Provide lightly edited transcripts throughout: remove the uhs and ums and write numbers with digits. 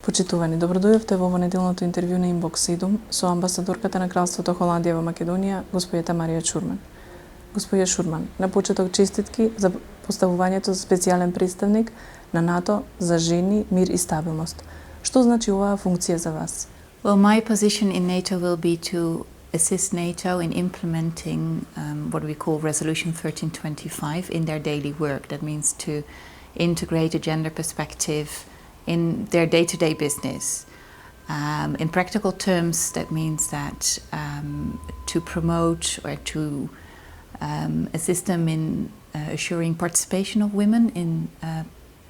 Почитувани, добродојавте во неделното интервју на Inbox 7 со амбасадорката на Кралството Холандија во Македонија, господјата Марија Чурман. Господја Шурман, на почеток честитки за поставувањето за специјален представник на НАТО за жени, мир и стабилност. Што значи оваа функција за вас? Well, my position in NATO will be to assist NATO in implementing what we call Resolution 1325 in their daily work. That means to integrate a gender perspective in their day-to-day business. In practical terms, that means that to promote or to assist them in assuring participation of women in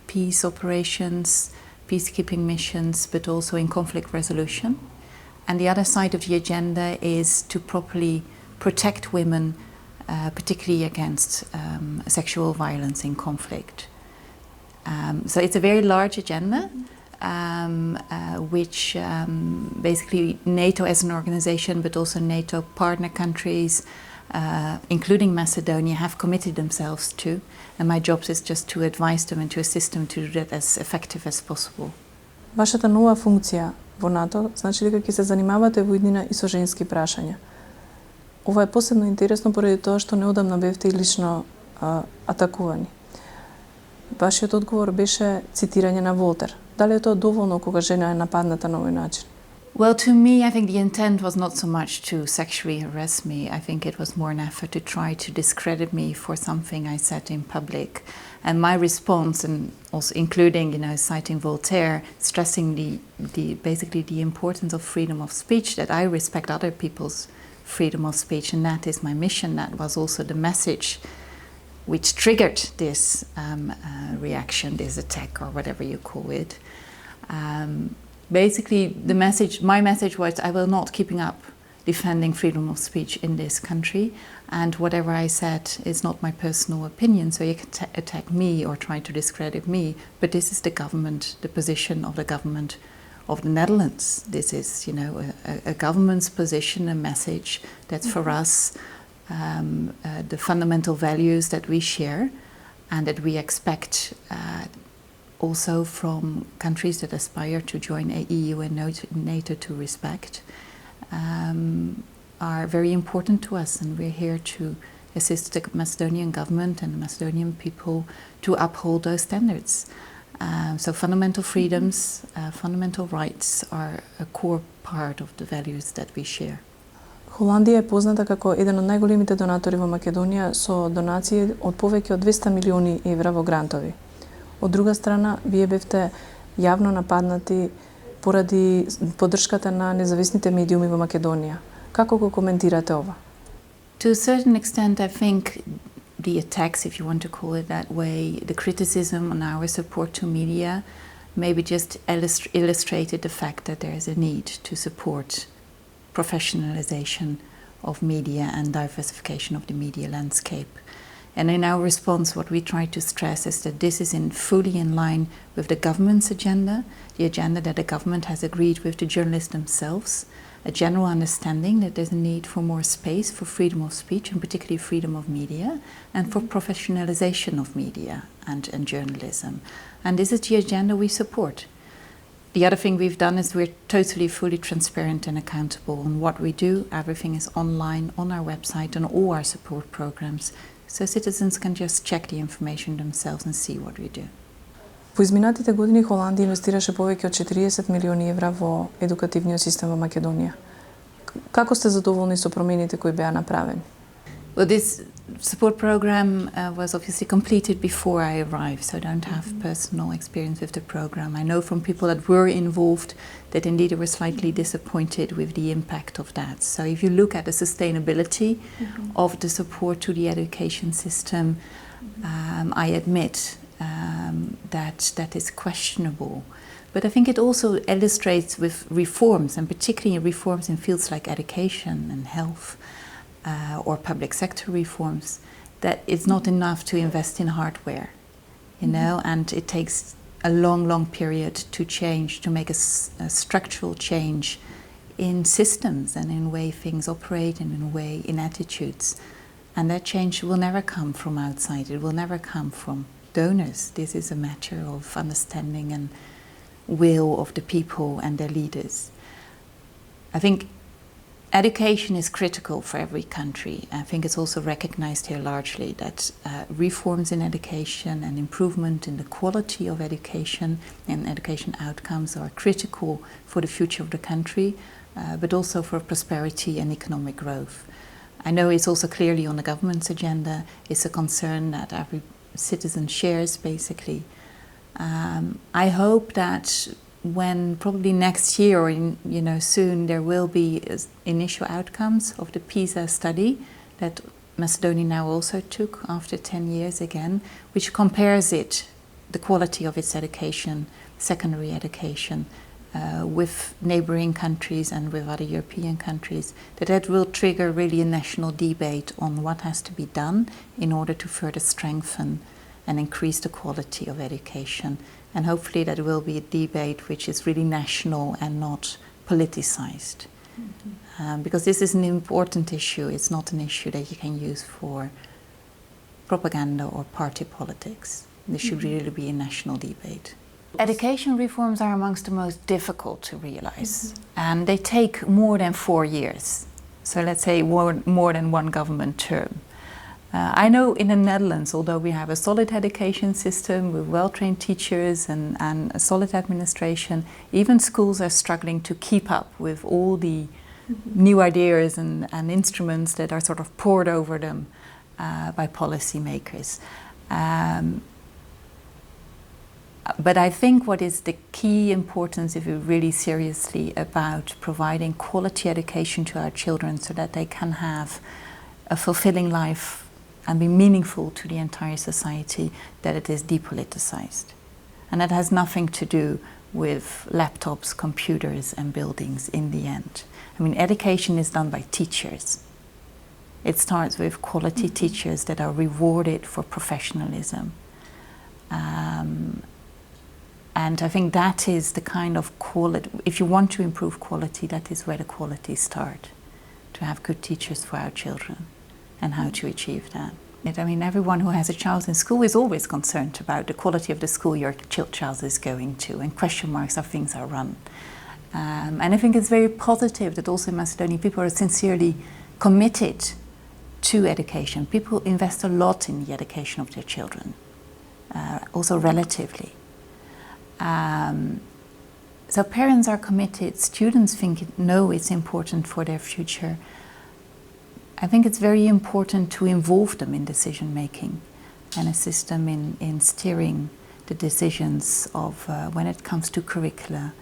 peace operations, peacekeeping missions, but also in conflict resolution. And the other side of the agenda is to properly protect women, particularly against sexual violence in conflict. So it's a very large agenda, which basically NATO as an organization, but also NATO partner countries, including Macedonia, have committed themselves to. And my job is just to advise them and to assist them to do that as effective as possible. Вашата нова функција во НАТО значи дека ќе се занимавате во иднина и со женски прашања. Ова е посебно интересно поради тоа што неодамна бевте и лично атакувани. Вашиот одговор беше цитирање на Волтер. Дали е тоа доволно кога жена е нападната на овој начин? Well, to me, I think the intent was not so much to sexually harass me. I think it was more an effort to try to discredit me for something I said in public. And my response, and also including, citing Voltaire, stressing basically the importance of freedom of speech, that I respect other people's freedom of speech, and that is my mission. That was also the message which triggered this reaction, this attack, or whatever you call it. Basically, my message was, I will not keeping up defending freedom of speech in this country, and whatever I said is not my personal opinion, so you can attack me or try to discredit me, but this is the position of the government of the Netherlands. This is, a government's position, a message that's for us the fundamental values that we share and that we expect also from countries that aspire to join EU and NATO to respect, are very important to us, and we're here to assist the Macedonian government and the Macedonian people to uphold those standards. So fundamental freedoms, fundamental rights are a core part of the values that we share. Холандија е позната како еден од најголемите донатори во Македонија со донации од повеќе од 200 милиони евра во грантови. Од друга страна, вие бевте јавно нападнати поради поддршката на независните медиуми во Македонија. Како го коментирате ова? To a certain extent, I think the attacks, if you want to call it that way, the criticism on our support to media, maybe just illustrated the fact that there is a need to support professionalization of media and diversification of the media landscape. And in our response, what we try to stress is that this is fully in line with the government's agenda, the agenda that the government has agreed with the journalists themselves, a general understanding that there's a need for more space for freedom of speech, and particularly freedom of media, and for professionalization of media and journalism. And this is the agenda we support. The other thing we've done is we're totally, fully transparent and accountable on what we do. Everything is online on our website and all our support programs, so citizens can just check the information themselves and see what we do. Во изминатите години Холандија инвестираше повеќе од 40 милиони евра во едукативниот систем во Македонија. Како сте задоволни со промените кои беа направени? Well, this support program was obviously completed before I arrived, so I don't have personal experience with the program. I know from people that were involved that indeed they were slightly disappointed with the impact of that. So if you look at the sustainability of the support to the education system, I admit that is questionable. But I think it also illustrates with reforms, and particularly reforms in fields like education and health, or public sector reforms, that it's not enough to invest in hardware, and it takes a long period to change, to make a structural change in systems and in way things operate and in attitudes. And that change will never come from outside, it will never come from donors. This is a matter of understanding and will of the people and their leaders. I think education is critical for every country. I think it's also recognized here largely that reforms in education and improvement in the quality of education and education outcomes are critical for the future of the country, but also for prosperity and economic growth. I know it's also clearly on the government's agenda. It's a concern that every citizen shares, basically. I hope that when probably next year or soon there will be initial outcomes of the PISA study that Macedonia now also took after 10 years again, which compares the quality of its education, secondary education, with neighboring countries and with other European countries, that will trigger really a national debate on what has to be done in order to further strengthen and increase the quality of education. And hopefully that will be a debate which is really national and not politicized. Mm-hmm. Because this is an important issue. It's not an issue that you can use for propaganda or party politics. This should really be a national debate. Education reforms are amongst the most difficult to realize, and they take more than 4 years. So let's say more than one government term. I know in the Netherlands, although we have a solid education system with well-trained teachers and a solid administration, even schools are struggling to keep up with all the new ideas and instruments that are sort of poured over them by policymakers. But I think what is the key importance, if we're really seriously about providing quality education to our children so that they can have a fulfilling life and be meaningful to the entire society, that it is depoliticized. And that has nothing to do with laptops, computers, and buildings in the end. I mean, education is done by teachers. It starts with quality teachers that are rewarded for professionalism. And I think that is the kind of quality, if you want to improve quality, that is where the quality starts, to have good teachers for our children and how to achieve that. I mean, everyone who has a child in school is always concerned about the quality of the school your child is going to, and question marks how things are run. And I think it's very positive that also in Macedonia people are sincerely committed to education. People invest a lot in the education of their children, also relatively. So parents are committed, students know it's important for their future. I think it's very important to involve them in decision making and assist them in steering the decisions of when it comes to curricula,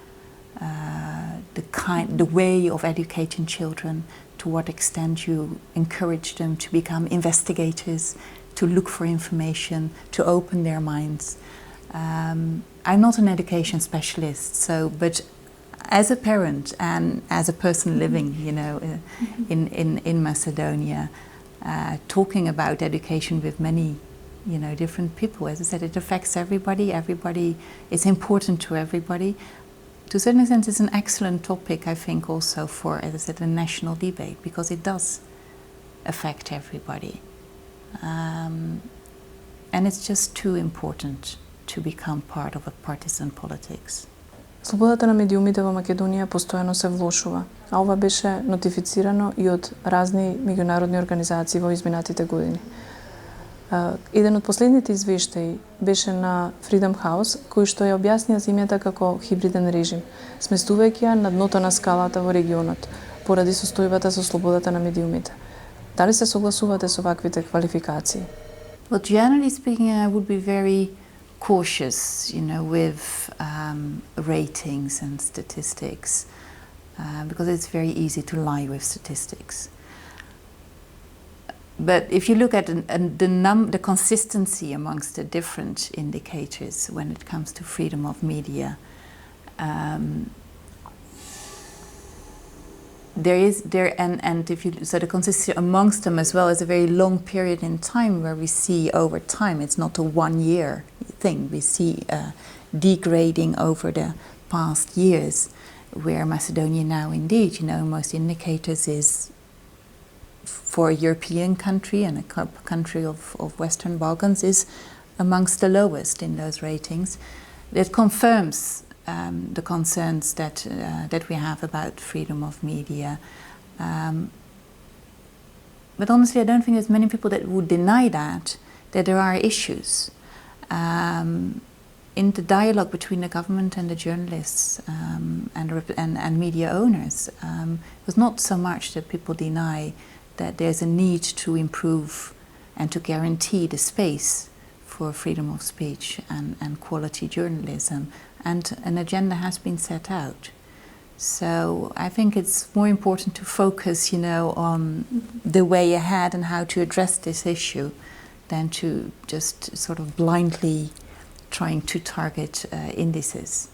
the way of educating children, to what extent you encourage them to become investigators, to look for information, to open their minds. I'm not an education specialist, but as a parent and as a person living, in Macedonia, talking about education with many, different people, as I said, it affects everybody. Everybody, it's important to everybody. To a certain extent, it's an excellent topic, I think, also for, as I said, a national debate, because it does affect everybody. And it's just too important to become part of a partisan politics. Слободата на медиумите во Македонија постојано се влошува, а ова беше нотифицирано и од разни меѓународни организации во изминатите години. Еден од последните извештаи беше на Freedom House, кој што ја објаснија земјата како хибриден режим, сместувајќи ја на дното на скалата во регионот, поради состојбата со слободата на медиумите. Дали се согласувате со ваквите квалификации? Well, generally speaking, I would be very cautious, with ratings and statistics, because it's very easy to lie with statistics. But if you look at the consistency amongst the different indicators when it comes to freedom of media, the consistency amongst them as well is a very long period in time, where we see over time, it's not a 1 year thing, we see degrading over the past years, where Macedonia now indeed, most indicators is, for a European country and a country of Western Balkans, is amongst the lowest in those ratings. It confirms the concerns that we have about freedom of media. But honestly, I don't think there's many people that would deny that there are issues. In the dialogue between the government and the journalists and media owners, it was not so much that people deny that there's a need to improve and to guarantee the space for freedom of speech and quality journalism, and an agenda has been set out. So I think it's more important to focus, on the way ahead and how to address this issue than to just sort of blindly trying to target indices.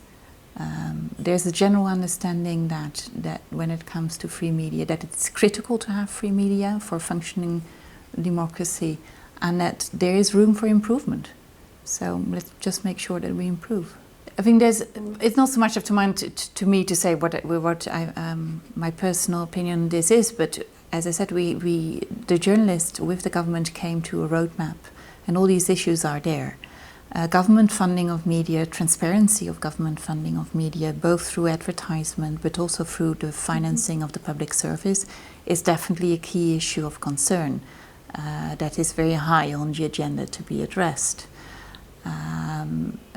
There's a general understanding that when it comes to free media, that it's critical to have free media for functioning democracy, and that there is room for improvement. So let's just make sure that we improve. I think it's not so much up to me to say what my personal opinion on this is, but as I said, the journalists with the government came to a roadmap, and all these issues are there. Government funding of media, transparency of government funding of media, both through advertisement but also through the financing of the public service, is definitely a key issue of concern that is very high on the agenda to be addressed.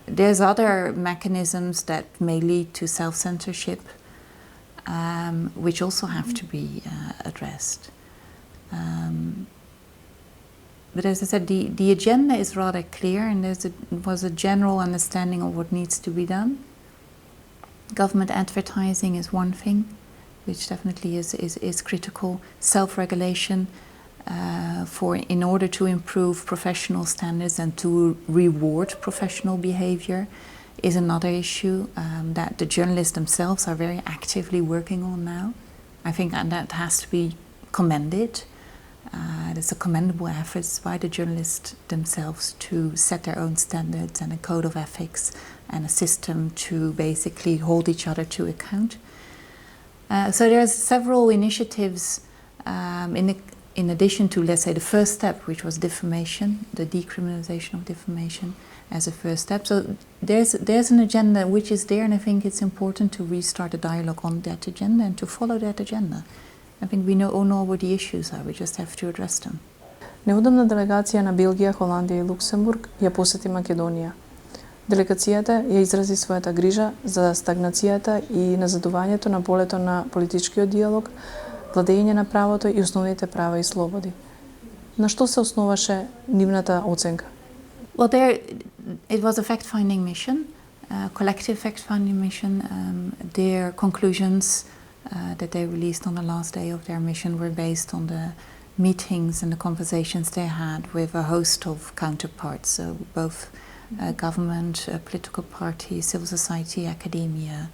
There's other mechanisms that may lead to self-censorship, which also have to be addressed. But as I said, the agenda is rather clear, and there was a general understanding of what needs to be done. Government advertising is one thing, which definitely is critical. Self-regulation in order to improve professional standards and to reward professional behavior is another issue that the journalists themselves are very actively working on now. I think that has to be commended. There's a commendable efforts by the journalists themselves to set their own standards and a code of ethics and a system to basically hold each other to account. So there's several initiatives in addition to, let's say, the first step, which was defamation, the decriminalization of defamation as a first step. So there's an agenda which is there, and I think it's important to restart a dialogue on that agenda and to follow that agenda. I think we all know what the issues are, we just have to address them. Неудобна делегација на Белгија, Холандија и Луксембург ја посети Македонија. Делегацијата ја изрази својата грижа за стагнацијата и назадувањето на полето на политичкиот диалог, владење на правото и основните права и слободи. На што се основаше нивната оценка? Well, it was a fact-finding mission, a collective fact-finding mission. Their conclusions that they released on the last day of their mission were based on the meetings and the conversations they had with a host of counterparts, so both government, political parties, civil society, academia,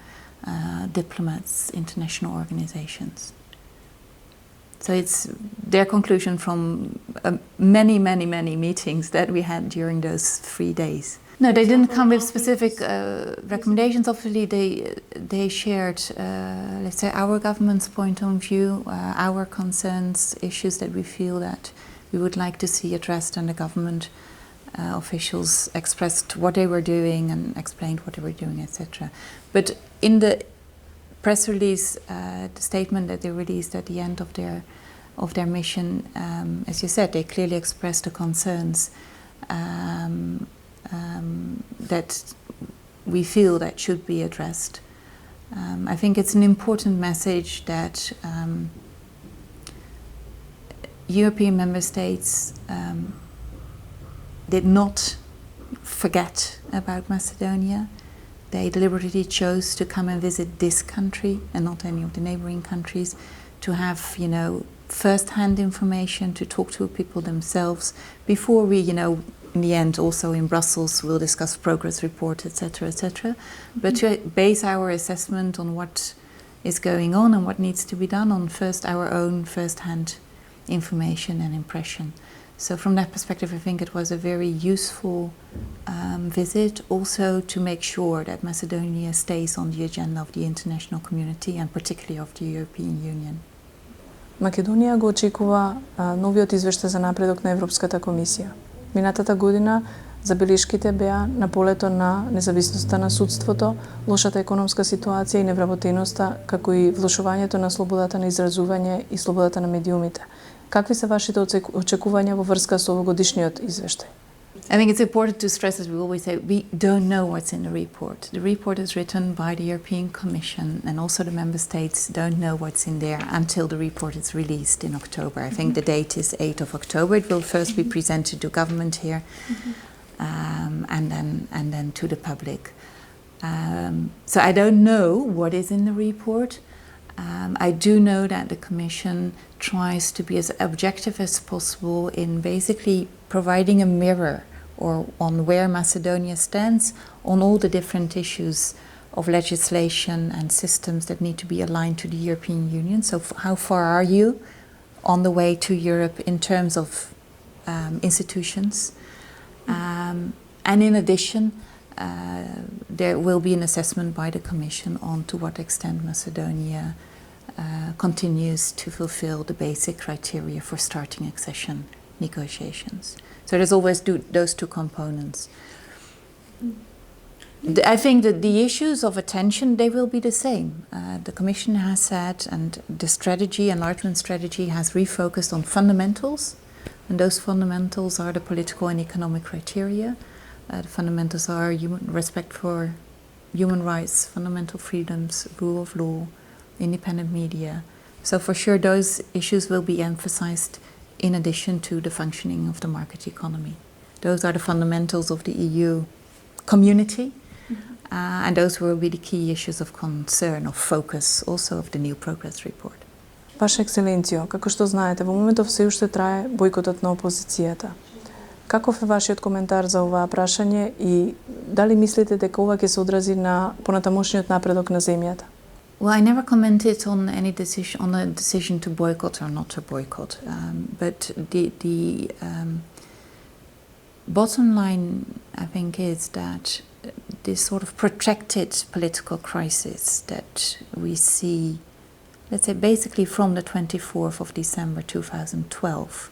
diplomats, international organizations. So it's their conclusion from many meetings that we had during those 3 days. No, they didn't come with specific recommendations. Obviously, they shared, let's say, our government's point of view, our concerns, issues that we feel that we would like to see addressed, and the government officials expressed what they were doing and explained what they were doing, etc. But in the press release, the statement that they released at the end of their mission, as you said, they clearly expressed the concerns that we feel that should be addressed. I think it's an important message that European member states did not forget about Macedonia. They deliberately chose to come and visit this country and not any of the neighboring countries, to have, first-hand information, to talk to people themselves before we, in the end, also in Brussels, we'll discuss progress report, etc., etc. But to base our assessment on what is going on and what needs to be done on our own first-hand information and impression. So from that perspective, I think it was a very useful visit, also to make sure that Macedonia stays on the agenda of the international community and particularly of the European Union. Македонија го очекува новиот извештај за напредок на Европската комисија. Минатата година Забелешките беа на полето на независноста на судството, лошата економска ситуација и невработеноста, како и влошувањето на слободата на изразување и слободата на медиумите. Какви се вашите очекувања во врска со овогодишниот извештај? I think it's important to stress, as we always say, we don't know what's in the report. The report is written by the European Commission, and also the member states don't know what's in there until the report is released in October. I think the date is 8th of October. It will first be presented to government here, and then to the public. So I don't know what is in the report. I do know that the Commission tries to be as objective as possible in basically providing a mirror or on where Macedonia stands on all the different issues of legislation and systems that need to be aligned to the European Union. So how far are you on the way to Europe in terms of institutions? And in addition, there will be an assessment by the Commission on to what extent Macedonia continues to fulfill the basic criteria for starting accession negotiations. So there's always those two components. I think that the issues of attention, they will be the same. The Commission has said, and the strategy, enlargement strategy, has refocused on fundamentals, and those fundamentals are the political and economic criteria. The fundamentals are respect for human rights, fundamental freedoms, rule of law, independent media. So for sure those issues will be emphasized in addition to the functioning of the market economy. Those are the fundamentals of the EU community, and those will be the key issues of concern, of focus, also of the new progress report. Ваша екселенцијо, како што знаете, во моментов се уште трае бојкотот на опозицијата. Каков е вашиот коментар за оваа прашање и дали мислите дека ова ќе се одрази на понатамошниот напредок на земјата? Well, I never commented on any decision, on a decision to boycott or not to boycott. But the bottom line, I think, is that this sort of protracted political crisis that we see, let's say, basically from the 24th of December 2012,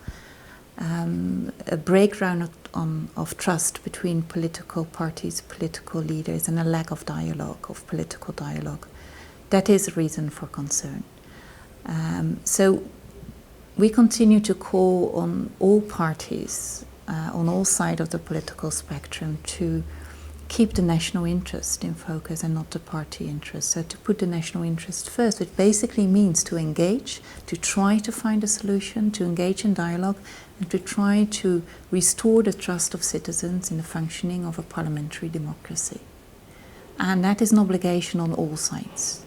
a breakdown of trust between political parties, political leaders, and a lack of dialogue, of political dialogue. That is a reason for concern. So we continue to call on all parties, on all sides of the political spectrum, to keep the national interest in focus and not the party interest. So to put the national interest first, it basically means to engage, to try to find a solution, to engage in dialogue, and to try to restore the trust of citizens in the functioning of a parliamentary democracy. And that is an obligation on all sides.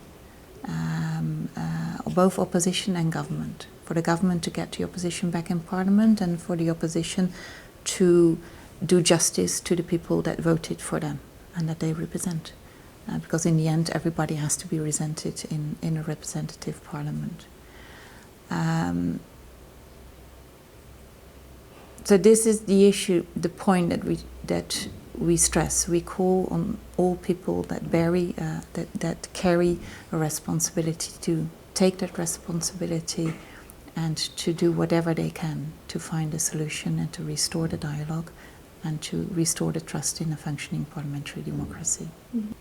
Both opposition and government. For the government to get the opposition back in parliament, and for the opposition to do justice to the people that voted for them and that they represent. Because in the end, everybody has to be represented in a representative parliament. So this is the issue, the point that we stress. We call on all people that carry a responsibility to take that responsibility and to do whatever they can to find a solution and to restore the dialogue and to restore the trust in a functioning parliamentary democracy. Mm-hmm.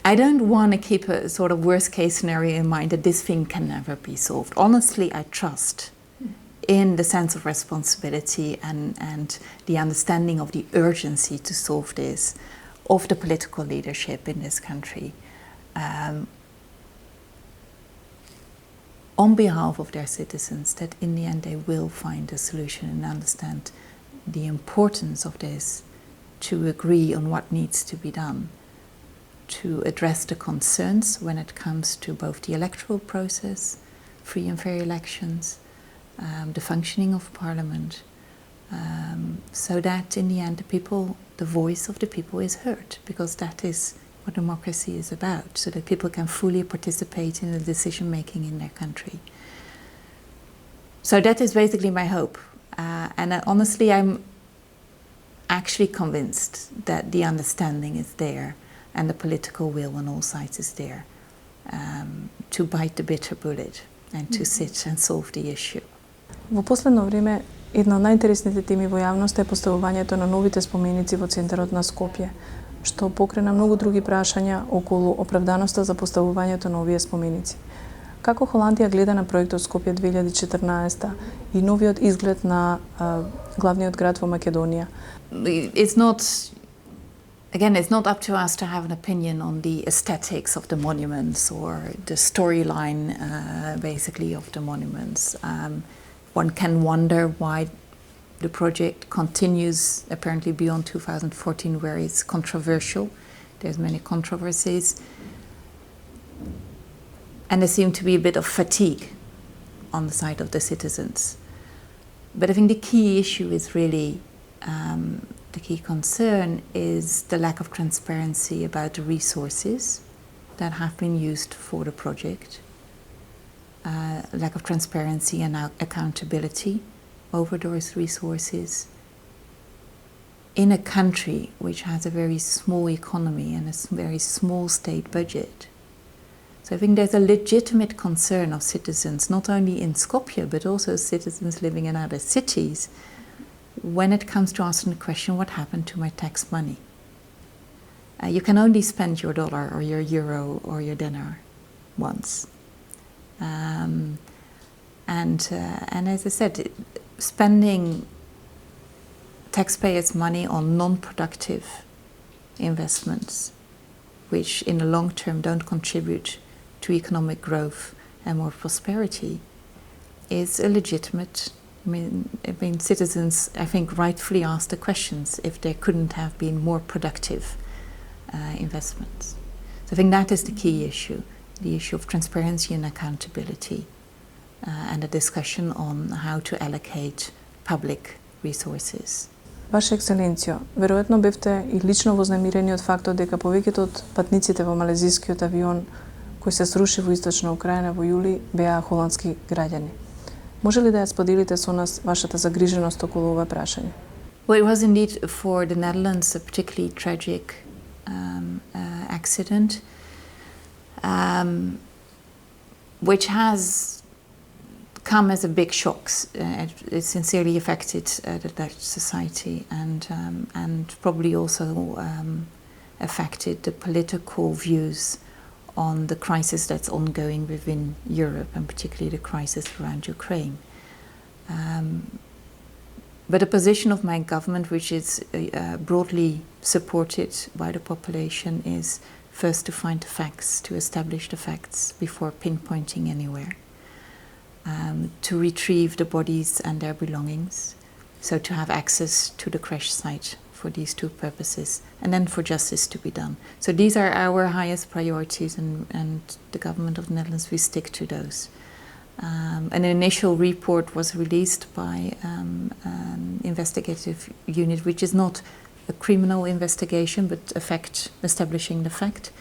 I don't want to keep a sort of worst case scenario in mind that this thing can never be solved. Honestly, I trust in the sense of responsibility and the understanding of the urgency to solve this of the political leadership in this country on behalf of their citizens, that in the end they will find a solution and understand the importance of this, to agree on what needs to be done, to address the concerns when it comes to both the electoral process, free and fair elections, the functioning of parliament, so that in the end the voice of the people is heard, because that is what democracy is about, so that people can fully participate in the decision making in their country. So that is basically my hope, and honestly I'm actually convinced that the understanding is there and the political will on all sides is there to bite the bitter bullet and to sit and solve the issue. Во последно време Една од најинтересните теми во јавноста е поставувањето на новите споменици во центарот на Скопје, што покрена многу други прашања околу оправданоста за поставувањето на овие споменици. Како Холандија гледа на проектот Скопје 2014 и новиот изглед на главниот град во Македонија? It's not up to us to have an opinion on the aesthetics of the monuments or the storyline, basically, of the monuments. One can wonder why the project continues apparently beyond 2014, where it's controversial. There's many controversies. And there seemed to be a bit of fatigue on the side of the citizens. But I think the key issue is really, the key concern is the lack of transparency about the resources that have been used for the project, lack of transparency and accountability over those resources in a country which has a very small economy and a very small state budget. So I think there's a legitimate concern of citizens, not only in Skopje, but also citizens living in other cities, when it comes to asking the question, what happened to my tax money? You can only spend your dollar or your euro or your dinar once. And as I said, spending taxpayers' money on non-productive investments, which in the long term don't contribute to economic growth and more prosperity, is a legitimate. I mean, citizens, I think, rightfully ask the questions if there couldn't have been more productive investments. So I think that is the key issue, the issue of transparency and accountability, and a discussion on how to allocate public resources. Ваша екселенцијо, веројатно бевте и лично вознемирени од фактот дека повеќето од патниците во малезискиот авион кој се сруши во источна Украина во јули беа холандски граѓани. Може ли да ја споделите со нас вашата загриженост околу ова прашање? Well, it was indeed for the Netherlands a particularly tragic accident, which has come as a big shock. It sincerely affected the Dutch society and probably also affected the political views on the crisis that's ongoing within Europe, and particularly the crisis around Ukraine. But the position of my government, which is broadly supported by the population, is first to find the facts, to establish the facts before pinpointing anywhere, to retrieve the bodies and their belongings, so to have access to the crash site for these two purposes, and then for justice to be done. So these are our highest priorities, and the government of the Netherlands, we stick to those. An initial report was released by an investigative unit, which is not a criminal investigation, but establishing the fact.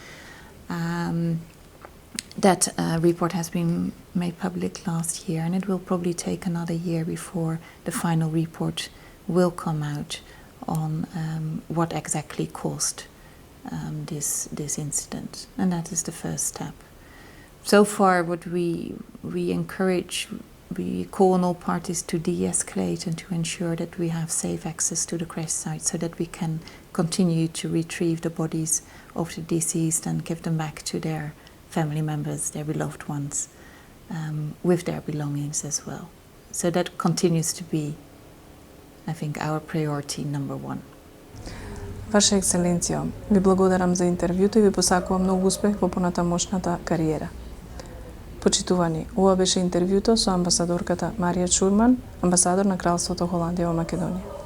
That report has been made public last year, and it will probably take another year before the final report will come out on what exactly caused this incident, and that is the first step. So far, what we encourage, we call on all parties to de-escalate and to ensure that we have safe access to the crash site, so that we can continue to retrieve the bodies of the deceased and give them back to their family members, their beloved ones, with their belongings as well. So that continues to be, I think, our priority number one. Ваша екселенцијо, ви благодарам за интервјуто и ви посакувам многу успех во понатамошната кариера. Почитувани, ова беше интервјуто со амбасадорката Марија Чурман, амбасадор на Кралството Холандија во Македонија.